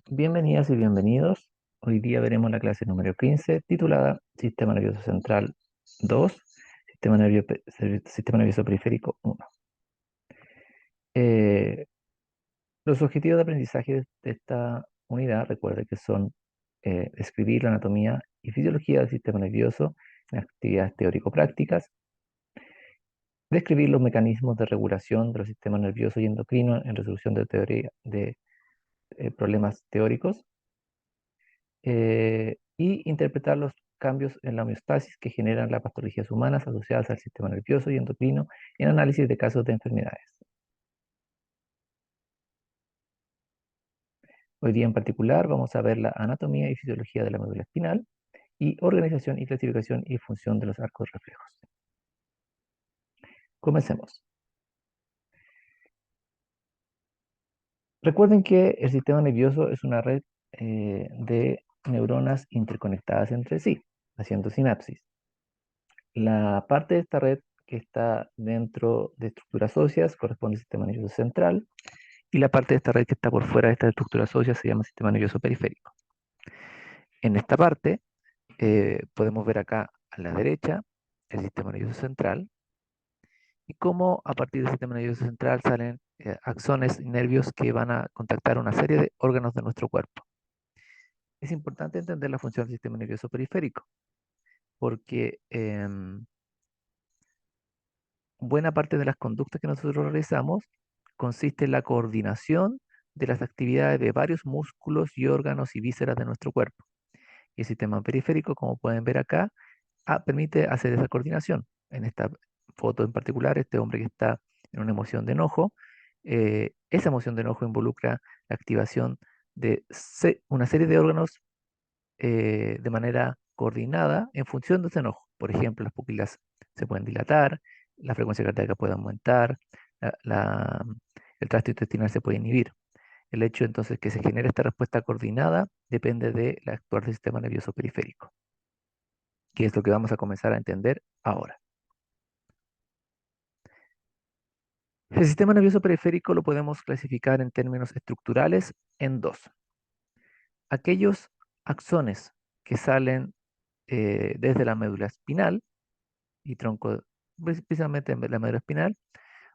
Bienvenidas y bienvenidos. Hoy día veremos la clase número 15 titulada Sistema Nervioso Central 2, Sistema Nervioso Periférico 1. Eh, los objetivos de aprendizaje de esta unidad, recuerde que son describir la anatomía y fisiología del sistema nervioso en actividades teórico-prácticas, describir los mecanismos de regulación de los sistemas nervioso y endocrino en resolución de teoría de problemas teóricos, y interpretar los cambios en la homeostasis que generan las patologías humanas asociadas al sistema nervioso y endocrino en análisis de casos de enfermedades. Hoy día en particular vamos a ver la anatomía y fisiología de la médula espinal y organización y clasificación y función de los arcos reflejos. Comencemos. Recuerden que el sistema nervioso es una red de neuronas interconectadas entre sí, haciendo sinapsis. La parte de esta red que está dentro de estructuras óseas corresponde al sistema nervioso central, y la parte de esta red que está por fuera de estas estructuras óseas se llama sistema nervioso periférico. En esta parte podemos ver acá a la derecha el sistema nervioso central y cómo a partir del sistema nervioso central salen axones y nervios que van a contactar una serie de órganos de nuestro cuerpo. Es importante entender la función del sistema nervioso periférico porque buena parte de las conductas que nosotros realizamos consiste en la coordinación de las actividades de varios músculos y órganos y vísceras de nuestro cuerpo. Y el sistema periférico, como pueden ver acá, permite hacer esa coordinación. En esta foto en particular, este hombre que está en una emoción de enojo, esa emoción de enojo involucra la activación de una serie de órganos de manera coordinada en función de ese enojo. Por ejemplo, las pupilas se pueden dilatar, la frecuencia cardíaca puede aumentar, el tracto intestinal se puede inhibir. El hecho entonces que se genere esta respuesta coordinada depende del actuar del sistema nervioso periférico, que es lo que vamos a comenzar a entender ahora. El sistema nervioso periférico lo podemos clasificar en términos estructurales en dos. Aquellos axones que salen desde la médula espinal y tronco, precisamente en la médula espinal,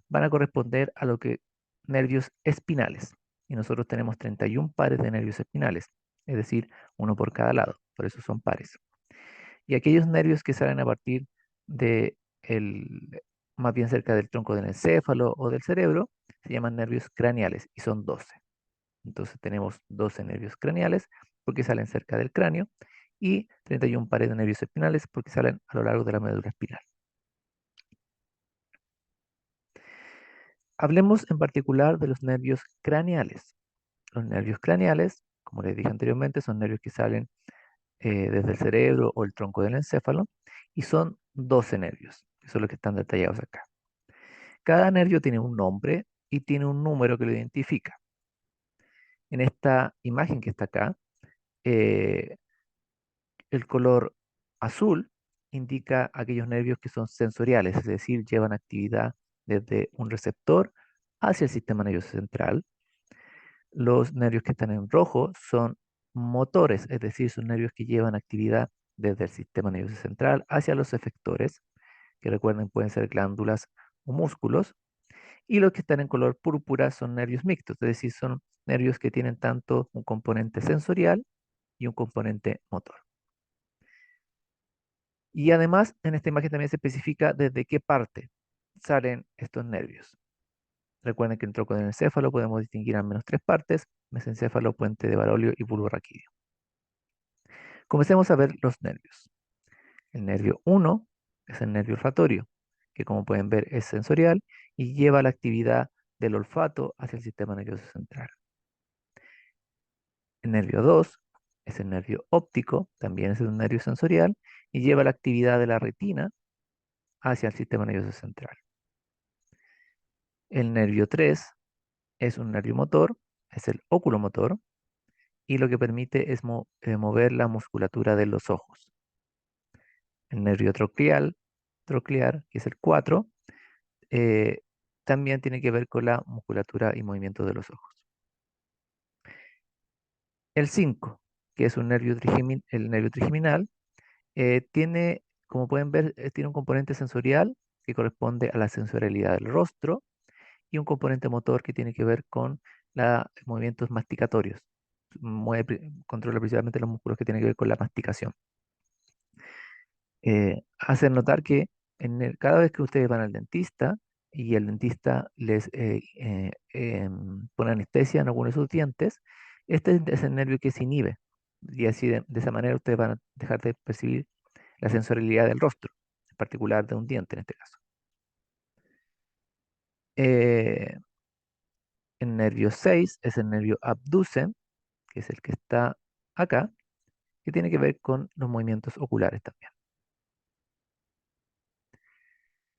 van a corresponder a lo que nervios espinales. Y nosotros tenemos 31 pares de nervios espinales, es decir, uno por cada lado, por eso son pares. Y aquellos nervios que salen a partir de más bien cerca del tronco del encéfalo o del cerebro, se llaman nervios craneales y son 12. Entonces tenemos 12 nervios craneales porque salen cerca del cráneo y 31 pares de nervios espinales porque salen a lo largo de la médula espinal. Hablemos en particular de los nervios craneales. Los nervios craneales, como les dije anteriormente, son nervios que salen desde el cerebro o el tronco del encéfalo y son 12 nervios, que son los que están detallados acá. Cada nervio tiene un nombre y tiene un número que lo identifica. En esta imagen que está acá, eh, el color azul indica aquellos nervios que son sensoriales, es decir, llevan actividad desde un receptor hacia el sistema nervioso central. Los nervios que están en rojo son motores, es decir, son nervios que llevan actividad desde el sistema nervioso central hacia los efectores, que recuerden pueden ser glándulas o músculos. Y los que están en color púrpura son nervios mixtos, es decir, son nervios que tienen tanto un componente sensorial y un componente motor. Y además, en esta imagen también se especifica desde qué parte salen estos nervios. Recuerden que en el tronco del encéfalo podemos distinguir al menos tres partes: mesencéfalo, puente de Barolio y bulbo raquídeo. Comencemos a ver los nervios. El nervio 1 es el nervio olfatorio, que como pueden ver es sensorial y lleva la actividad del olfato hacia el sistema nervioso central. El nervio 2 es el nervio óptico, también es un nervio sensorial y lleva la actividad de la retina hacia el sistema nervioso central. El nervio 3 es un nervio motor, es el oculomotor, y lo que permite es mover la musculatura de los ojos. El nervio troclear, que es el 4, eh, también tiene que ver con la musculatura y movimiento de los ojos. El 5, que es el nervio trigeminal, tiene, como pueden ver, tiene un componente sensorial que corresponde a la sensorialidad del rostro y un componente motor que tiene que ver con los movimientos masticatorios. Controla principalmente los músculos que tienen que ver con la masticación. Hacer notar que cada vez que ustedes van al dentista y el dentista les pone anestesia en algunos de sus dientes, este es el nervio que se inhibe. Y así de esa manera ustedes van a dejar de percibir la sensorialidad del rostro, en particular de un diente en este caso. Eh, el nervio 6 es el nervio abducen, que es el que está acá, que tiene que ver con los movimientos oculares también.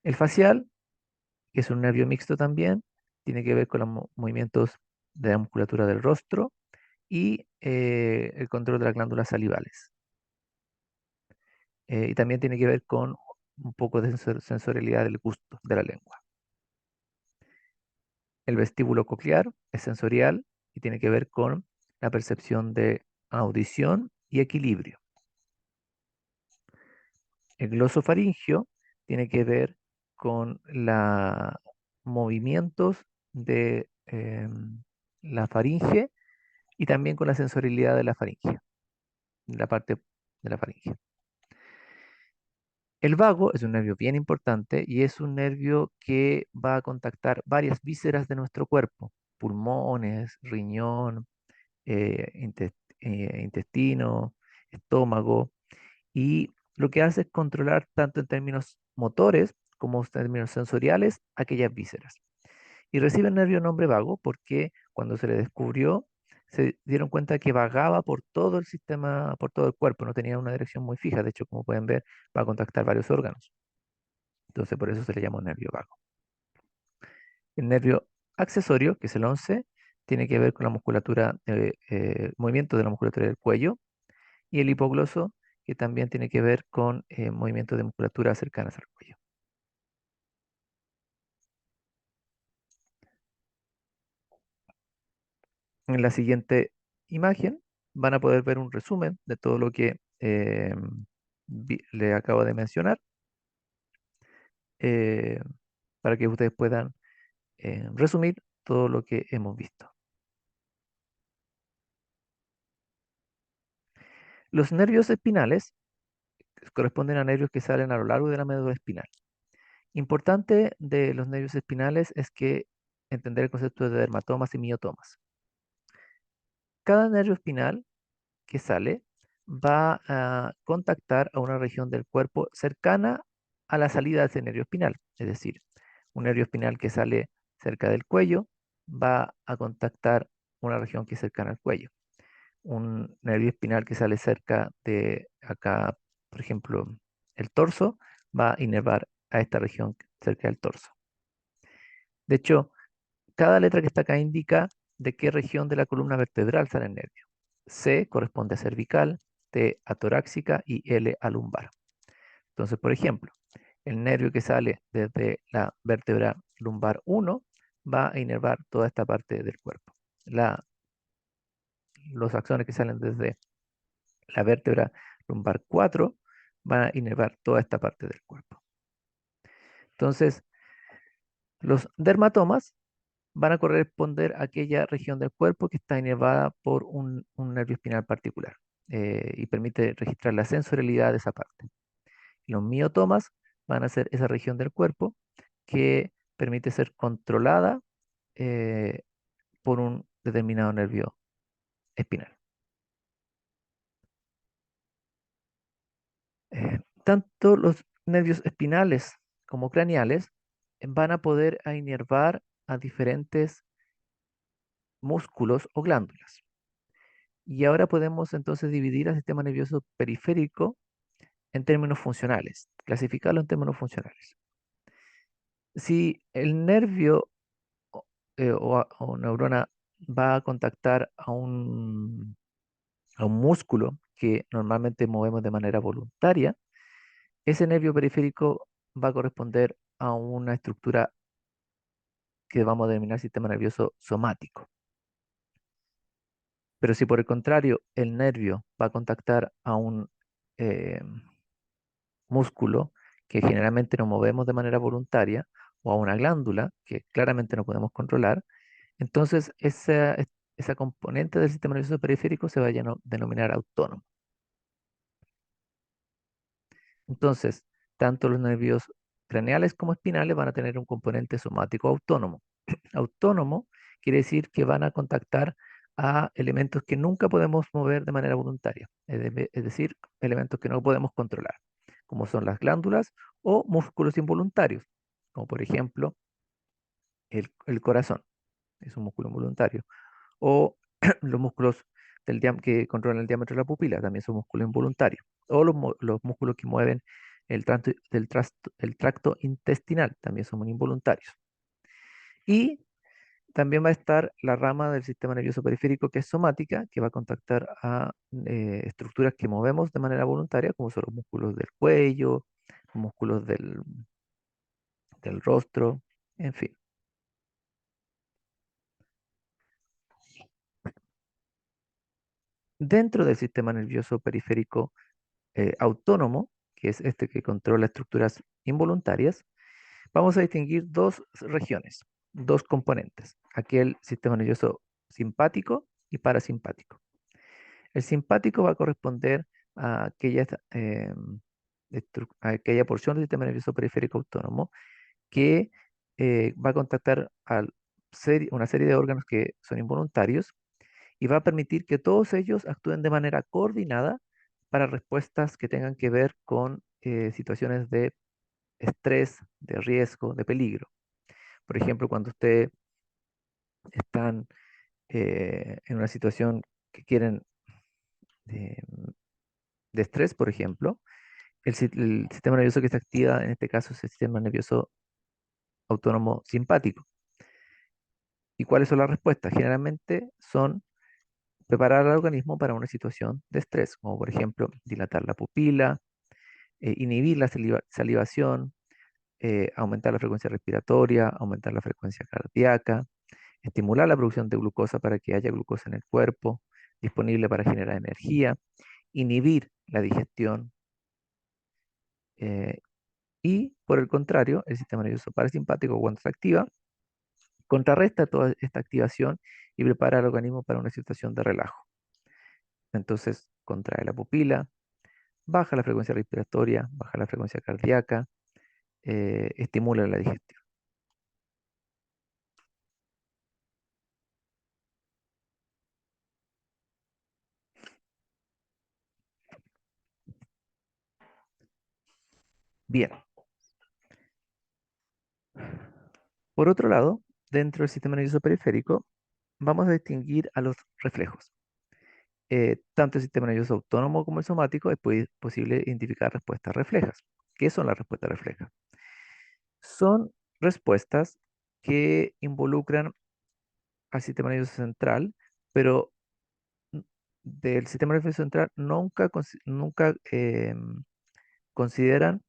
El facial, que es un nervio mixto también, tiene que ver con los movimientos de la musculatura del rostro y el control de las glándulas salivales. Y también tiene que ver con un poco de sensorialidad del gusto de la lengua. El vestíbulo coclear es sensorial y tiene que ver con la percepción de audición y equilibrio. El glosofaringio tiene que ver con los movimientos de la faringe y también con la sensorialidad de la faringe, la parte de la faringe. El vago es un nervio bien importante y es un nervio que va a contactar varias vísceras de nuestro cuerpo, pulmones, riñón, intestino, estómago, y lo que hace es controlar tanto en términos motores como en términos sensoriales aquellas vísceras. Y recibe el nervio nombre vago porque cuando se le descubrió se dieron cuenta que vagaba por todo el sistema, por todo el cuerpo, no tenía una dirección muy fija, de hecho, como pueden ver, va a contactar varios órganos. Entonces, por eso se le llama nervio vago. El nervio accesorio, que es el 11, tiene que ver con la musculatura, movimiento de la musculatura del cuello, y el hipogloso, que también tiene que ver con movimientos de musculatura cercanas al cuello. En la siguiente imagen van a poder ver un resumen de todo lo que le acabo de mencionar, eh, para que ustedes puedan resumir todo lo que hemos visto. Los nervios espinales corresponden a nervios que salen a lo largo de la médula espinal. Importante de los nervios espinales es que entender el concepto de dermatomas y miotomas. Cada nervio espinal que sale va a contactar a una región del cuerpo cercana a la salida de ese nervio espinal. Es decir, un nervio espinal que sale cerca del cuello va a contactar una región que es cercana al cuello. Un nervio espinal que sale cerca de acá, por ejemplo, el torso, va a inervar a esta región cerca del torso. De hecho, cada letra que está acá indica de qué región de la columna vertebral sale el nervio. C corresponde a cervical, T a torácica y L a lumbar. Entonces, por ejemplo, el nervio que sale desde la vértebra lumbar 1 va a inervar toda esta parte del cuerpo. Los axones que salen desde la vértebra lumbar 4 van a inervar toda esta parte del cuerpo. Entonces, los dermatomas van a corresponder a aquella región del cuerpo que está inervada por un nervio espinal particular, y permite registrar la sensorialidad de esa parte. Los miotomas van a ser esa región del cuerpo que permite ser controlada eh, por un determinado nervio espinal. Tanto los nervios espinales como craneales van a poder inervar a diferentes músculos o glándulas. Y ahora podemos entonces dividir al sistema nervioso periférico en términos funcionales, clasificarlo en términos funcionales. Si el nervio o neurona va a contactar a un músculo que normalmente movemos de manera voluntaria, ese nervio periférico va a corresponder a una estructura que vamos a denominar sistema nervioso somático. Pero si por el contrario el nervio va a contactar a un eh, músculo que generalmente no movemos de manera voluntaria, o a una glándula que claramente no podemos controlar, entonces esa componente del sistema nervioso periférico se va a denominar autónomo. Entonces, tanto los nervios craneales como espinales van a tener un componente somático autónomo. Autónomo quiere decir que van a contactar a elementos que nunca podemos mover de manera voluntaria, es decir, elementos que no podemos controlar, como son las glándulas o músculos involuntarios, como por ejemplo el corazón, es un músculo involuntario, o los músculos que controlan el diámetro de la pupila, también son músculos involuntarios, o los músculos que mueven el tracto intestinal, también son involuntarios. Y también va a estar la rama del sistema nervioso periférico que es somática, que va a contactar a estructuras que movemos de manera voluntaria, como son los músculos del cuello, músculos del rostro, en fin. Dentro del sistema nervioso periférico autónomo, que es este que controla estructuras involuntarias, vamos a distinguir dos regiones, dos componentes, aquel sistema nervioso simpático y parasimpático. El simpático va a corresponder a a aquella porción del sistema nervioso periférico autónomo que va a contactar a una serie de órganos que son involuntarios y va a permitir que todos ellos actúen de manera coordinada para respuestas que tengan que ver con situaciones de estrés, de riesgo, de peligro. Por ejemplo, cuando ustedes están en una situación que quieren de, de estrés, por ejemplo, el sistema nervioso que se activa en este caso es el sistema nervioso autónomo simpático. ¿Y cuáles son las respuestas? Generalmente son preparar al organismo para una situación de estrés, como por ejemplo dilatar la pupila, inhibir la salivación, aumentar la frecuencia respiratoria, aumentar la frecuencia cardíaca, estimular la producción de glucosa para que haya glucosa en el cuerpo, disponible para generar energía, inhibir la digestión eh, y, por el contrario, el sistema nervioso parasimpático cuando se activa, contrarresta toda esta activación y prepara al organismo para una situación de relajo. Entonces, contrae la pupila, baja la frecuencia respiratoria, baja la frecuencia cardíaca, estimula la digestión. Bien, por otro lado, dentro del sistema nervioso periférico, vamos a distinguir a los reflejos. Tanto el sistema nervioso autónomo como el somático es posible identificar respuestas reflejas. ¿Qué son las respuestas reflejas? Son respuestas que involucran al sistema nervioso central, pero del sistema nervioso central nunca consideran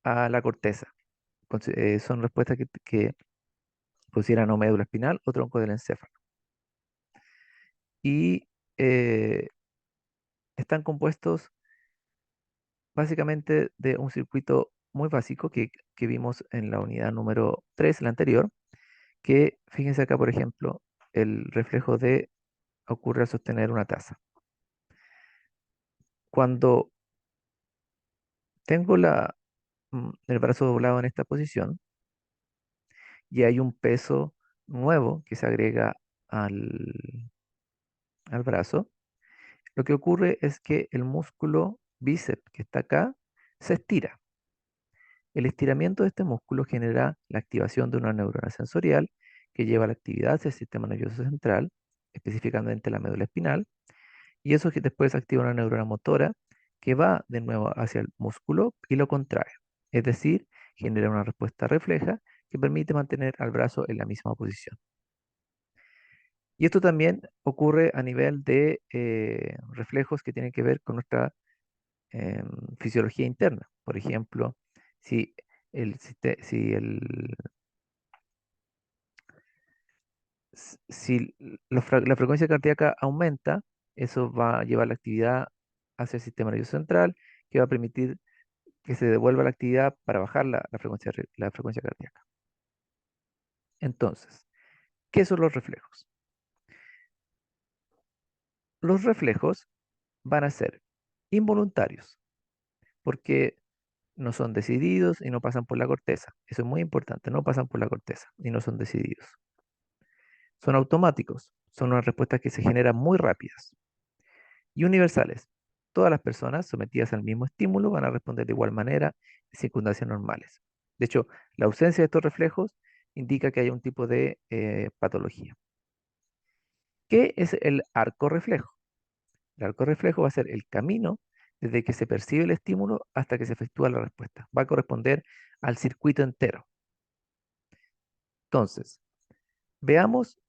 a la corteza. Son respuestas que consideran o médula espinal o tronco del encéfalo. Y eh, están compuestos básicamente de un circuito muy básico que vimos en la unidad número 3, la anterior, que fíjense acá, por ejemplo, el reflejo de ocurre al sostener una taza. Cuando tengo el brazo doblado en esta posición y hay un peso nuevo que se agrega al brazo, lo que ocurre es que el músculo bíceps que está acá se estira. El estiramiento de este músculo genera la activación de una neurona sensorial que lleva la actividad hacia el sistema nervioso central, específicamente la médula espinal, y eso que después activa una neurona motora que va de nuevo hacia el músculo y lo contrae. Es decir, genera una respuesta refleja que permite mantener al brazo en la misma posición. Y esto también ocurre a nivel de reflejos que tienen que ver con nuestra em, fisiología interna. Por ejemplo, si, si, si la frecuencia cardíaca aumenta, Eso va a llevar la actividad hacia el sistema nervioso central, que va a permitir que se devuelva la actividad para bajar la frecuencia cardíaca. Entonces, ¿qué son los reflejos? Los reflejos van a ser involuntarios, porque no son decididos y no pasan por la corteza. Eso es muy importante, no pasan por la corteza y no son decididos. Son automáticos, son unas respuestas que se generan muy rápidas y universales. Todas las personas sometidas al mismo estímulo van a responder de igual manera en circunstancias normales. De hecho, la ausencia de estos reflejos indica que hay un tipo de patología. ¿Qué es el arco reflejo? El arco reflejo va a ser el camino desde que se percibe el estímulo hasta que se efectúa la respuesta. Va a corresponder al circuito entero. Entonces, veamos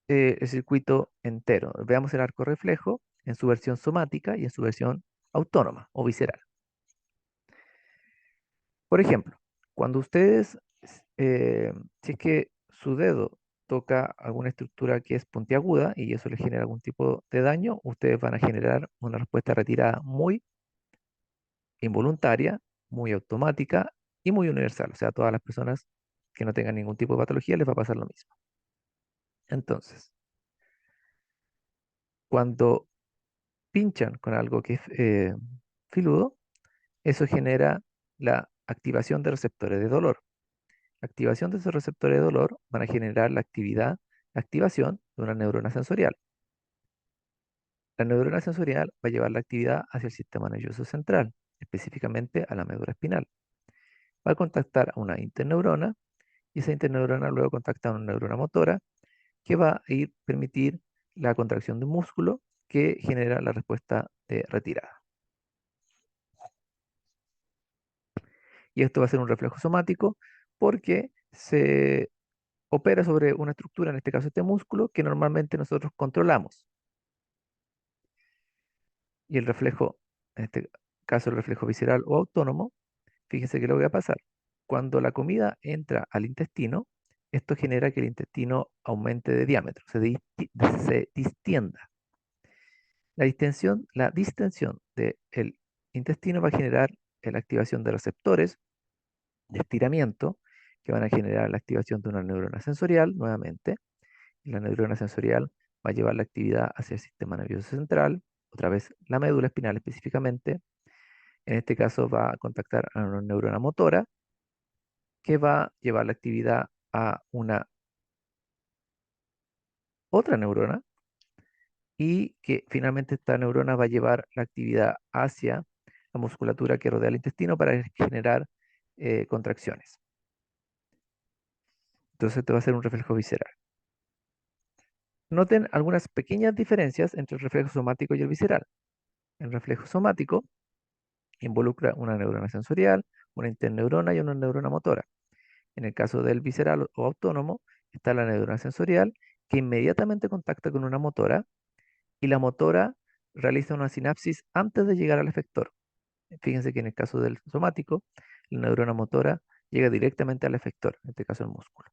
el circuito entero. Veamos el arco reflejo en su versión somática y en su versión autónoma o visceral. Por ejemplo, cuando ustedes, si es que su dedo toca alguna estructura que es puntiaguda y eso les genera algún tipo de daño, ustedes van a generar una respuesta retirada muy involuntaria, muy automática y muy universal. O sea, a todas las personas que no tengan ningún tipo de patología les va a pasar lo mismo. Entonces, cuando pinchan con algo que es filudo, eso genera la activación de receptores de dolor. La activación de esos receptores de dolor van a generar la activación de una neurona sensorial. La neurona sensorial va a llevar la actividad hacia el sistema nervioso central, específicamente a la médula espinal. Va a contactar a una interneurona y esa interneurona luego contacta a una neurona motora que va a permitir la contracción de un músculo que genera la respuesta de retirada. Y esto va a ser un reflejo somático porque se opera sobre una estructura, en este caso este músculo, que normalmente nosotros controlamos. Y el reflejo, en este caso el reflejo visceral o autónomo, fíjense que lo voy a pasar. Cuando la comida entra al intestino, esto genera que el intestino aumente de diámetro, se distienda. La distensión del intestino va a generar la activación de receptores de estiramiento que van a generar la activación de una neurona sensorial nuevamente. Y la neurona sensorial va a llevar la actividad hacia el sistema nervioso central, otra vez la médula espinal específicamente. En este caso va a contactar a una neurona motora que va a llevar la actividad a una otra neurona y que finalmente esta neurona va a llevar la actividad hacia la musculatura que rodea el intestino para generar contracciones. Entonces este va a ser un reflejo visceral. Noten algunas pequeñas diferencias entre el reflejo somático y el visceral. El reflejo somático involucra una neurona sensorial, una interneurona y una neurona motora. En el caso del visceral o autónomo, está la neurona sensorial que inmediatamente contacta con una motora y la motora realiza una sinapsis antes de llegar al efector. Fíjense que en el caso del somático, la neurona motora llega directamente al efector, en este caso el músculo.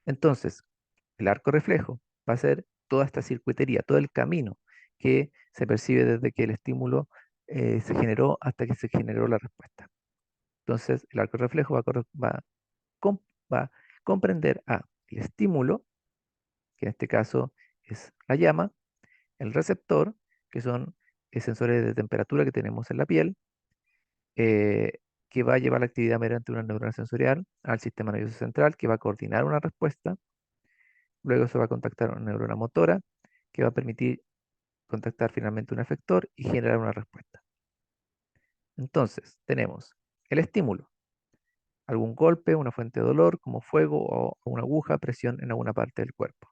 Entonces, el arco reflejo va a ser toda esta circuitería, todo el camino que se percibe desde que el estímulo se generó hasta que se generó la respuesta. Entonces, el arco reflejo com- va a comprender a el estímulo, que en este caso es la llama, el receptor, que son sensores de temperatura que tenemos en la piel, eh, que va a llevar la actividad mediante una neurona sensorial al sistema nervioso central, que va a coordinar una respuesta. Luego se va a contactar una neurona motora, que va a permitir contactar finalmente un efector y generar una respuesta. Entonces, tenemos el estímulo, algún golpe, una fuente de dolor como fuego o una aguja, presión en alguna parte del cuerpo.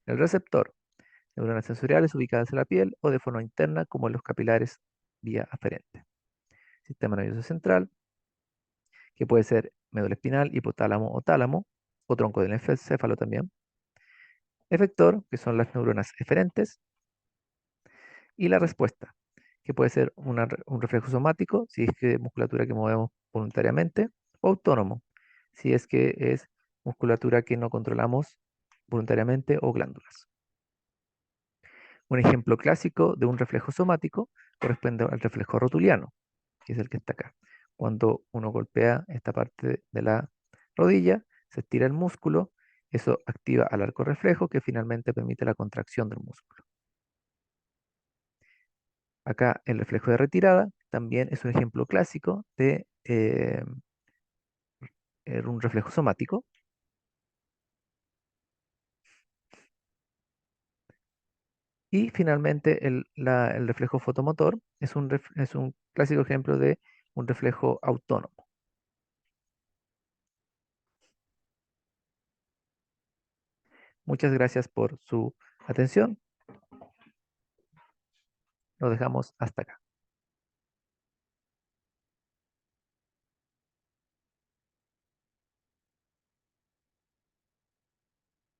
El receptor, neuronas sensoriales ubicadas en la piel o de forma interna como en los capilares vía aferente. Sistema nervioso central, que puede ser médula espinal, hipotálamo o tálamo, o tronco del encéfalo también. Efector, que son las neuronas eferentes, y la respuesta, que puede ser un reflejo somático, si es que es musculatura que movemos voluntariamente, o autónomo, si es que es musculatura que no controlamos voluntariamente o glándulas. Un ejemplo clásico de un reflejo somático corresponde al reflejo rotuliano, que es el que está acá. Cuando uno golpea esta parte de la rodilla, se estira el músculo, eso activa al arco reflejo que finalmente permite la contracción del músculo. Acá el reflejo de retirada también es un ejemplo clásico de un reflejo somático. Y finalmente el reflejo fotomotor es un clásico ejemplo de un reflejo autónomo. Muchas gracias por su atención. Lo dejamos hasta acá.